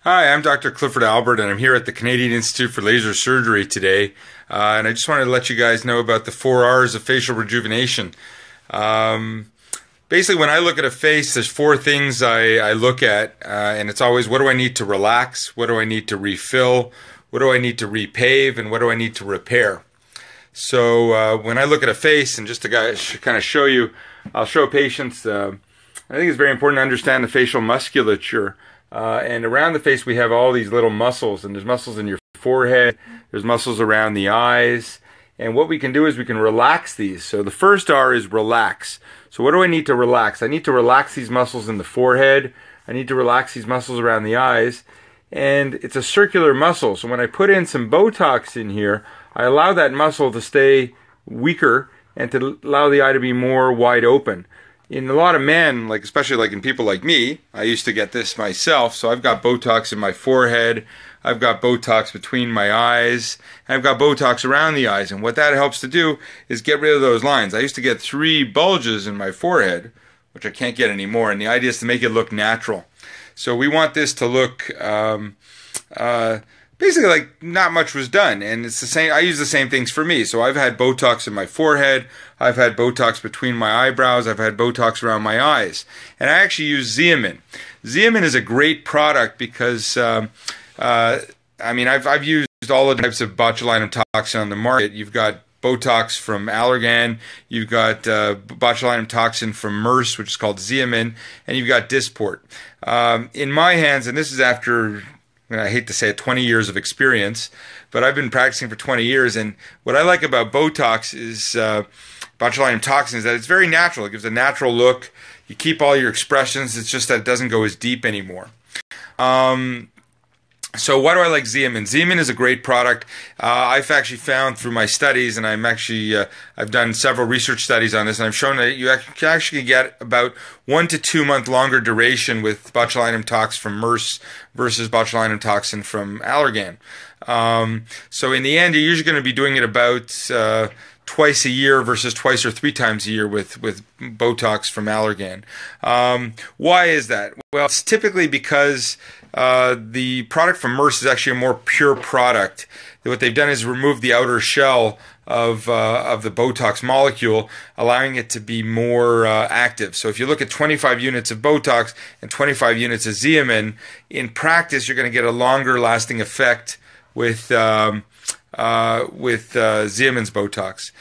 Hi, I'm Dr. Clifford Albert, and I'm here at the Canadian Institute for Laser Surgery today. And I just wanted to let you guys know about the 4 R's of facial rejuvenation. Basically, when I look at a face, there's 4 things I look at, and it's always, what do I need to relax? What do I need to refill? What do I need to repave? And what do I need to repair? So when I look at a face, and just to kind of show you, I'll show patients, I think it's very important to understand the facial musculature. And around the face we have all these little muscles, and there's muscles in your forehead, there's muscles around the eyes, and what we can do is we can relax these. So the first R is relax. So what do I need to relax? I need to relax these muscles in the forehead, I need to relax these muscles around the eyes, and it's a circular muscle. So when I put in some Botox in here, I allow that muscle to stay weaker and to allow the eye to be more wide open. In a lot of men, especially in people like me, I used to get this myself, so I've got Botox in my forehead, I've got Botox between my eyes, and I've got Botox around the eyes, and what that helps to do is get rid of those lines. I used to get 3 bulges in my forehead, which I can't get anymore, and the idea is to make it look natural. So we want this to look basically like not much was done, and it's the same. I use the same things for me. So I've had Botox in my forehead, I've had Botox between my eyebrows, I've had Botox around my eyes, and I actually use Xeomin. Xeomin is a great product because I've used all the types of botulinum toxin on the market. You've got Botox from Allergan, you've got botulinum toxin from Merce, which is called Xeomin, and you've got Dysport. In my hands, and this is after, I hate to say it, 20 years of experience, but I've been practicing for 20 years, and what I like about Botox is botulinum toxin is that it's very natural. It gives a natural look. You keep all your expressions. It's just that it doesn't go as deep anymore. So why do I like Xeomin? Xeomin is a great product. I've actually found through my studies, and I've done several research studies on this, and I've shown that you can actually get about 1 to 2 month longer duration with botulinum toxin from Merce versus botulinum toxin from Allergan. So in the end, you're usually going to be doing it about twice a year versus twice or 3 times a year with Botox from Allergan. Why is that? Well, it's typically because the product from Merce is actually a more pure product. What they've done is remove the outer shell of the Botox molecule, allowing it to be more active. So if you look at 25 units of Botox and 25 units of Xeomin, in practice you're going to get a longer lasting effect with Xeomin's Botox.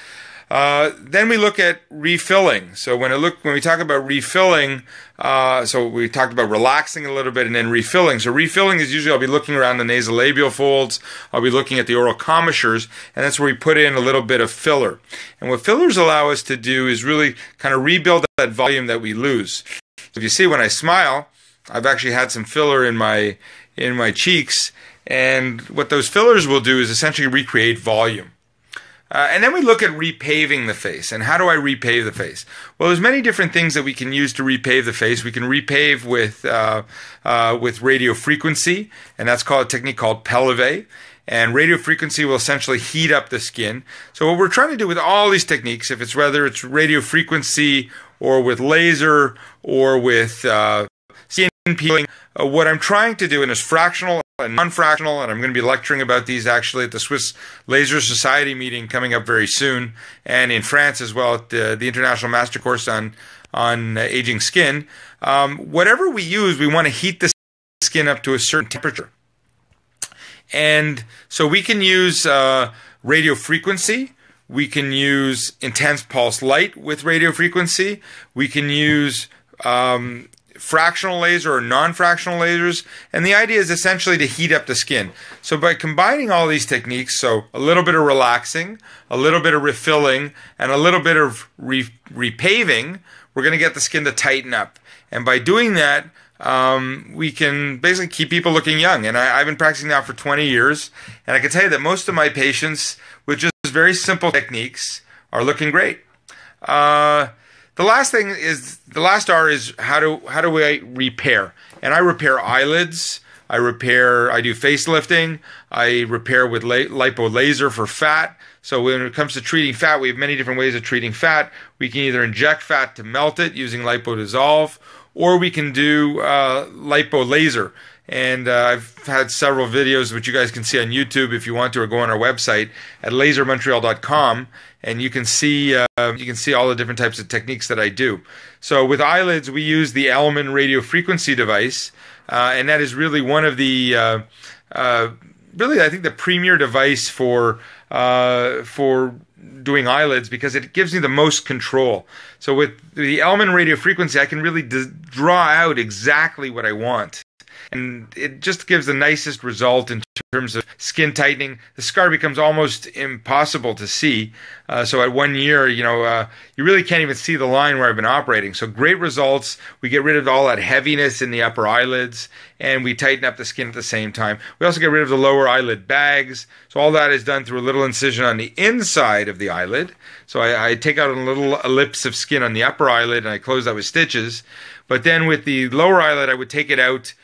Then we look at refilling. So when we talk about refilling, so we talked about relaxing a little bit and then refilling. So refilling is usually I'll be looking around the nasolabial folds, I'll be looking at the oral commissures, and that's where we put in a little bit of filler. And what fillers allow us to do is really kind of rebuild that volume that we lose. So if you see when I smile, I've actually had some filler in my cheeks, and what those fillers will do is essentially recreate volume. And then we look at repaving the face. And how do I repave the face? Well, there's many different things that we can use to repave the face. We can repave with radiofrequency, and that's a technique called Repave. And radiofrequency will essentially heat up the skin. So what we're trying to do with all these techniques, whether it's radiofrequency or with laser or with skin peeling, what I'm trying to do, and it's fractional and non-fractional, and I'm going to be lecturing about these actually at the Swiss Laser Society meeting coming up very soon, and in France as well at the International Master Course on aging skin. Whatever we use, we want to heat the skin up to a certain temperature. And so we can use radiofrequency, we can use intense pulse light with radiofrequency, we can use fractional laser or non-fractional lasers, and the idea is essentially to heat up the skin. So by combining all these techniques, so a little bit of relaxing, a little bit of refilling, and a little bit of repaving, we're going to get the skin to tighten up. And by doing that, we can basically keep people looking young. And I've been practicing now for 20 years, and I can tell you that most of my patients with just very simple techniques are looking great. The last R is how do I repair? And I repair eyelids, I do facelifting, I repair with lipo laser for fat. So when it comes to treating fat, we have many different ways of treating fat. We can either inject fat to melt it using lipo dissolve, or we can do lipo laser. And I've had several videos which you guys can see on YouTube if you want to, or go on our website at lasermontreal.com, and you can see all the different types of techniques that I do. So with eyelids, we use the Element radiofrequency device, and that is really one of the really, I think, the premier device for doing eyelids, because it gives me the most control. So with the Element radiofrequency, I can really draw out exactly what I want. And it just gives the nicest result in terms of skin tightening. The scar becomes almost impossible to see. So at 1 year, you really can't even see the line where I've been operating. So great results. We get rid of all that heaviness in the upper eyelids, and we tighten up the skin at the same time. We also get rid of the lower eyelid bags. So all that is done through a little incision on the inside of the eyelid. So I take out a little ellipse of skin on the upper eyelid, and I close that with stitches. But then with the lower eyelid, I would take it out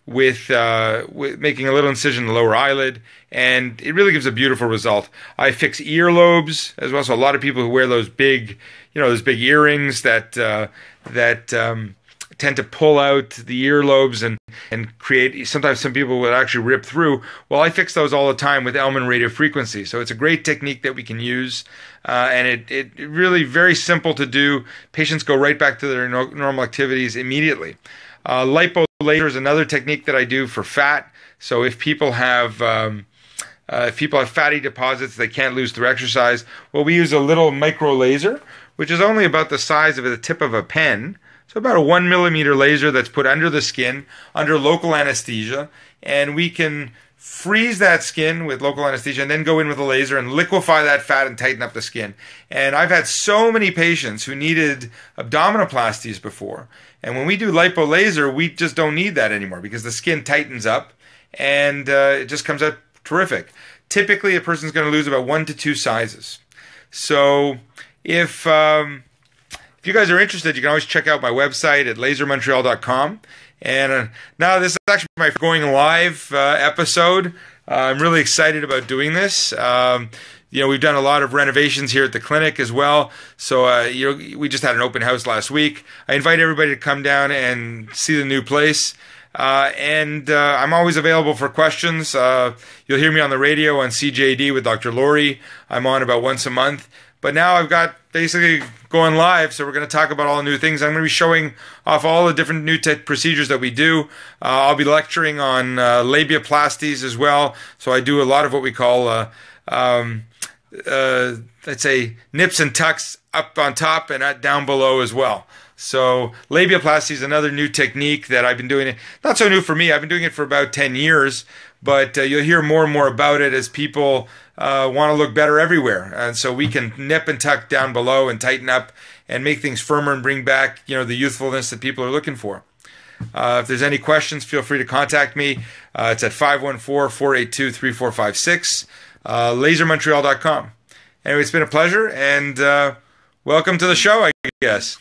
with making a little incision in the lower eyelid, and it really gives a beautiful result. I fix earlobes as well. So a lot of people who wear those big, those big earrings that tend to pull out the earlobes and create. Sometimes some people would actually rip through. Well, I fix those all the time with Element radiofrequency. So it's a great technique that we can use, and it really very simple to do. Patients go right back to their normal activities immediately. Lipo laser is another technique that I do for fat. So if people have fatty deposits they can't lose through exercise, well, we use a little micro laser, which is only about the size of the tip of a pen. So about a 1 millimeter laser that's put under the skin under local anesthesia, and we can freeze that skin with local anesthesia and then go in with a laser and liquefy that fat and tighten up the skin. And I've had so many patients who needed abdominoplasties before, and when we do lipo laser, we just don't need that anymore because the skin tightens up and it just comes out terrific. Typically, a person's going to lose about 1 to 2 sizes. So if you guys are interested, you can always check out my website at lasermontreal.com. And now this is actually my going live episode. I'm really excited about doing this. We've done a lot of renovations here at the clinic as well. So, we just had an open house last week. I invite everybody to come down and see the new place. And I'm always available for questions. You'll hear me on the radio on CJD with Dr. Laurie. I'm on about once a month. But now I've got basically going live, so we're going to talk about all the new things. I'm going to be showing off all the different new procedures that we do. I'll be lecturing on labiaplasties as well. So I do a lot of what we call, let's say, nips and tucks up on top and down below as well. So labiaplasty is another new technique that I've been doing. Not so new for me. I've been doing it for about 10 years. But you'll hear more and more about it as people want to look better everywhere. And so we can nip and tuck down below and tighten up and make things firmer and bring back, the youthfulness that people are looking for. If there's any questions, feel free to contact me. It's at 514-482-3456, lasermontreal.com. Anyway, it's been a pleasure, and welcome to the show, I guess.